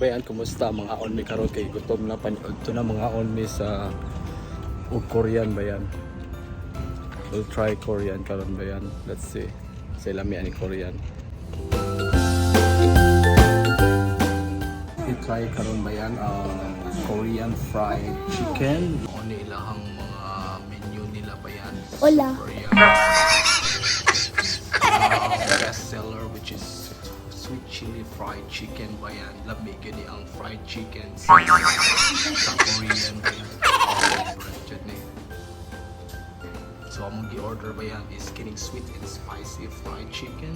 Bayan, kumusta mga onmi karon kay gutom na paniod to na mga onmi sa Korean bayan. We'll try Korean karon bayan. Let's see. Sa lami ani Korean. We try karon bayan Korean fried chicken. Oni ilahang mga menu nila bayan. Hola. Best seller which is sweet chili fried chicken bayan. Lami gani ang fried chicken sa Korean bayan. So among gi-order bayan is kining sweet and spicy fried chicken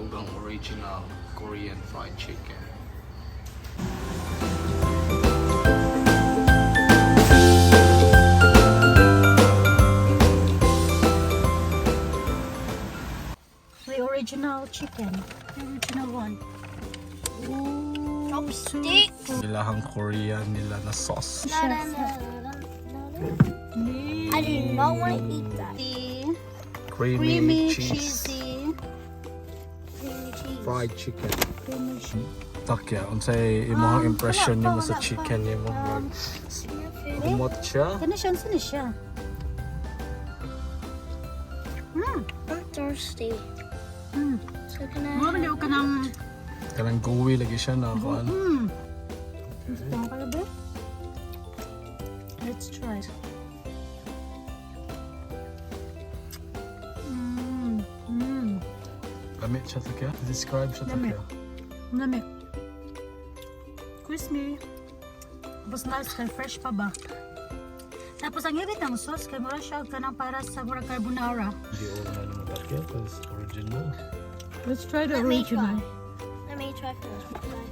ug ang original Korean fried chicken. The original chicken. The original one. Ooh, Chopstick. Ilahang Korean nila na sauce. I do not want to eat that. Creamy cheese cheesy. Creamy cheese. fried chicken. Creamy cheese. Takya, unsay imong impression nimo sa chicken nimo? Humot siya. Kani siya, saan siya? I'm thirsty. So can I? Mga baliw ka ng... Kanang gooey lagi siya na kuan. Gusto mo ka ba? Let's try. Lamit siya takya. Describe siya takya. Lamig. Crispy. Tapos nice kay fresh pa ba? Tapos ang ibig ng sauce kay mura siya kanang para sa mura carbonara. Di original mo takya because original. Let's try the Let me original. Let me try first. That's mine.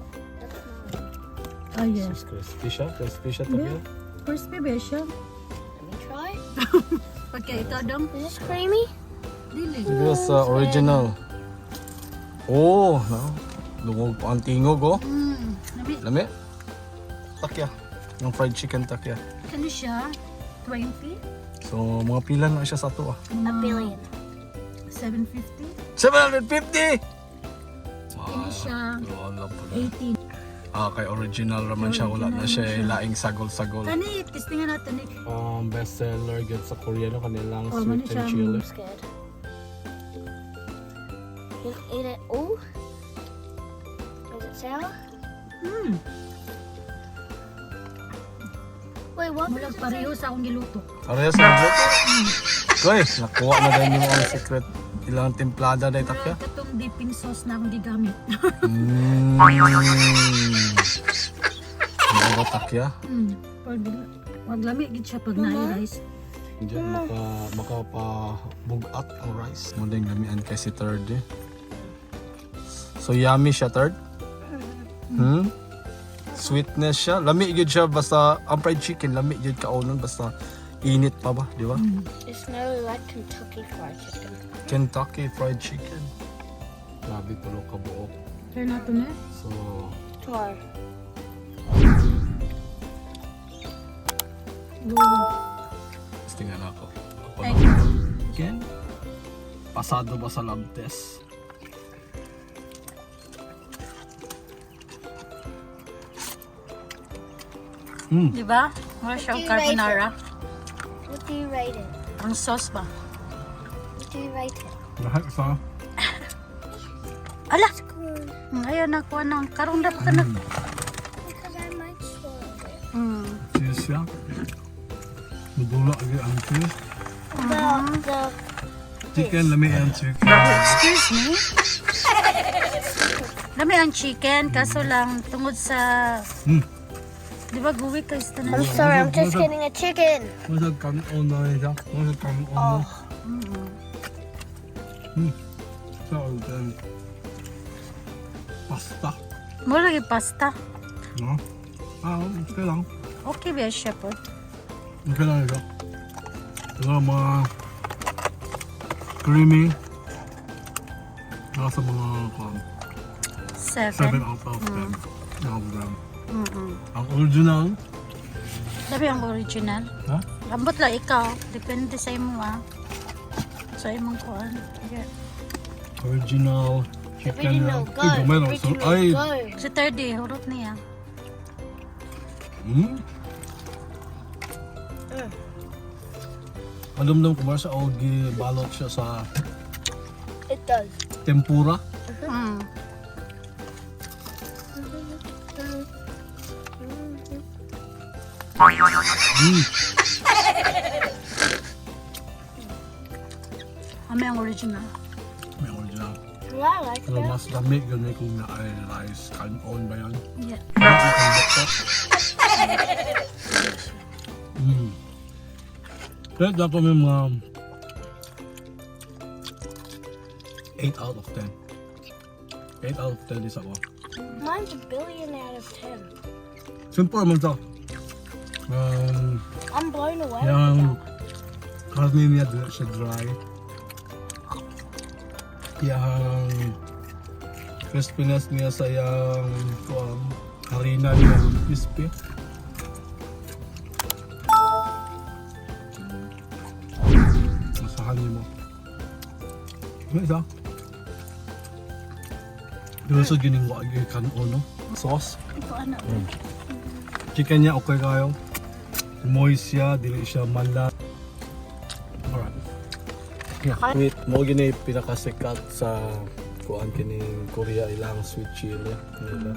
Ah, yes. Yes, crispy siya. Crispy siya takya. Crispy ba siya? Let me try. Okay, ito dong. Is this creamy? Dili. Sige sa original. Oh, no. Lungog pa ang tingog oh. Lamig. Lami. Takya. Yung fried chicken takya. Kano siya? 20? So, mga pila na siya sa ato ah. A billion. 750? 750! Kano siya? Wala pala. 18. Ah, kay original raman siya. Wala na siya laing sagol-sagol. Kani, testingan natin eh. Best seller get sa Koreano kanilang Oh, sweet ano and siya? chili. I'm scared. You can eat it all. Is it sour? Wait, what? Mulag pareho sa akong giluto. Parehas na bro. Koy, nakuha na din yung mga secret. Ilang templada na itakya. Katong dipping sauce na akong gigamit. Ano ba takya? Wag lamig gid siya pag na-rice. Diyan makapabugat ang rice. Mading lamian kay si third eh. So yummy siya third? Sweetness siya. Lami gid siya basta ang fried chicken lami gid kaunon basta init pa ba, di ba? It's nearly like Kentucky Fried Chicken. Kentucky Fried Chicken. Grabe tulo ka buok. Try natin eh. So, Try. tingnan ako. Thank you. Again, pasado ba sa lab test? Di ba? Mura siya ang carbonara. What do you rate it? Ang sauce ba? What do you rate it? Lahat sa Ala! Ngayon nakuha ng karong dapat ka na. Because I might swallow it. cheese siya. Madula agad ang cheese. The Chicken, lami ang chicken. Excuse me? Dami ang chicken, kaso lang tungod sa... Di ba guwi ka sa tanan? I'm sorry, I'm just getting a chicken. Masag kanon na siya. Masag kanon. So, then, pasta. Mura lagi pasta. No? Okay lang. Okay ba siya po? Okay lang ito. Ito mga creamy. Nasa mga 7 7. out of 10. Gram. Ang original. Dami ang original. Ha? Lambot lang ikaw. Depende sa imo sa imong kuan. Yeah. Original chicken. Original, go. Ay, gamay lang. Original, Ay, go. Sa third day, hurot niya. Malumdum ko ba sa ogi balot siya sa It does. tempura? Mm. Kami ang original. May original. Yeah, I like Pero that. mas dami ganun kung na ay rice. Kanon ba yan? Yeah. Kaya dapat may mga 8 out of 10. 8 out of 10 is ako. Mine's a billion out of 10. Simple man ito. I'm blown away Yung with that. karne niya siya dry. Yung crispiness niya sa yung harina niya crispy. Masahan mo. Ano isa? Dito sa giningwa yung kanon, no? Sauce. Ito ano. Chicken niya okay kayo. Moist siya, dili siya malat. Alright. Yeah. Wait, mo gini pinakasikat sa kuan kini Korea ilang sweet chili nila.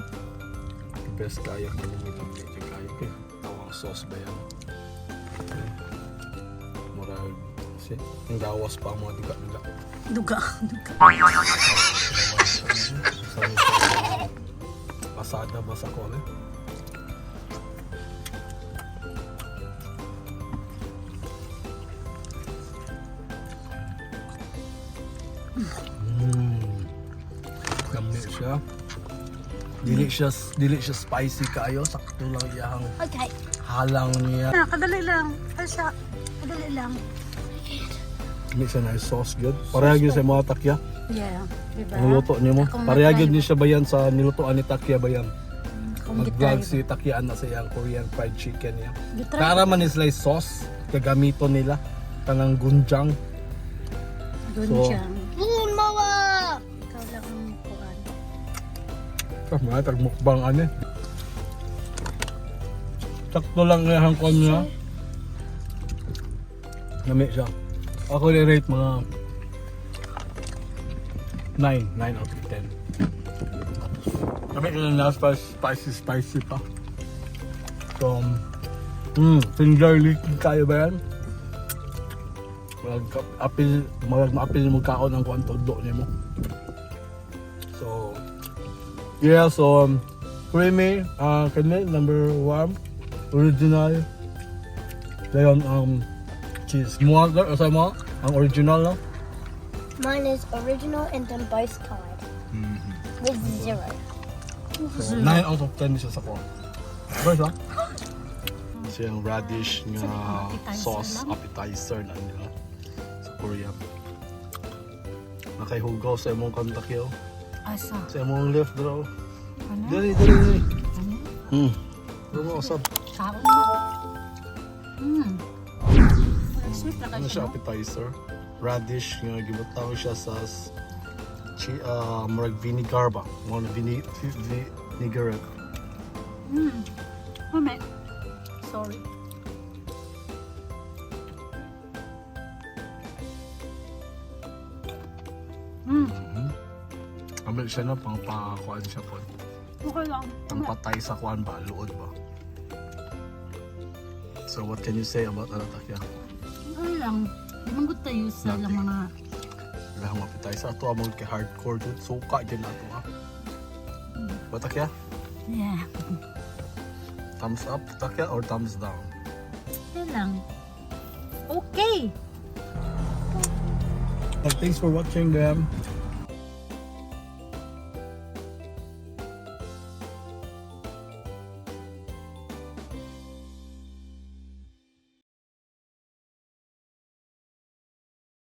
Best kayo kini nila kayo. Okay. Tawang sauce ba yan? Okay. Murag si ang gawas pa ang mga duga nila. Duga. Pasada ba sa kone? Gamit siya. Dili siya spicy kayo, sakto lang iyang Okay. halang niya. Kadali lang. Asa. Kadali lang. Mix na sauce good. Pareha gyud sa mga takya. Yeah. Diba? Ang luto niyo mo. Akong Pareha matry gyud ni siya bayan sa nilutoan ni Takya bayan. Kung Mag-vlog gitry. si Takya na sa iyang Korean fried chicken niya. Gitry. Para man is like sauce gagamito nila kanang gochujang. Gunjang. Mama! Ikaw lang ang kuhan. Mga tagmukbang ano. Sakto lang yung kon niya. Nami siya. Ako i-rate mga 9 out of 10. Kami na spicy pa. So, finger licking kayo ba yan? Mag-apil mo kaon ang kuwan todo niya mo. So, yeah, so creamy, kanil, number 1, original. Dayon, cheese. Mo ang original, no? Mine is original and then both tied. With 0. So, 9 out of 10 siya sa ko. Ba siya? Kasi yung radish nga Appetizer sauce, lang. appetizer na nila sa Korea. Nakaihugaw sa imong kantakyo. Asa. Sa imong left draw. Ano? Dali. Ano? Usab. Kaon mo. Sweet na Ano kayo siya no? appetizer? Radish nga gibutaw siya sa murag vinegar ba? Mo vinegar. Mame. Sorry. Ambil siya na pang pakuan siya po. Okay lang. Pang patay sa kuan ba? Luod ba? So what can you say about Takya? Okay lang. Di man good tayo sa Nothing. lang mga Wala kang mapitay sa ato among kay hardcore jud suka jud nato ha. Ba Takya? yeah. Thumbs up Takya or thumbs down? Okay lang. Okay. Thanks for watching them.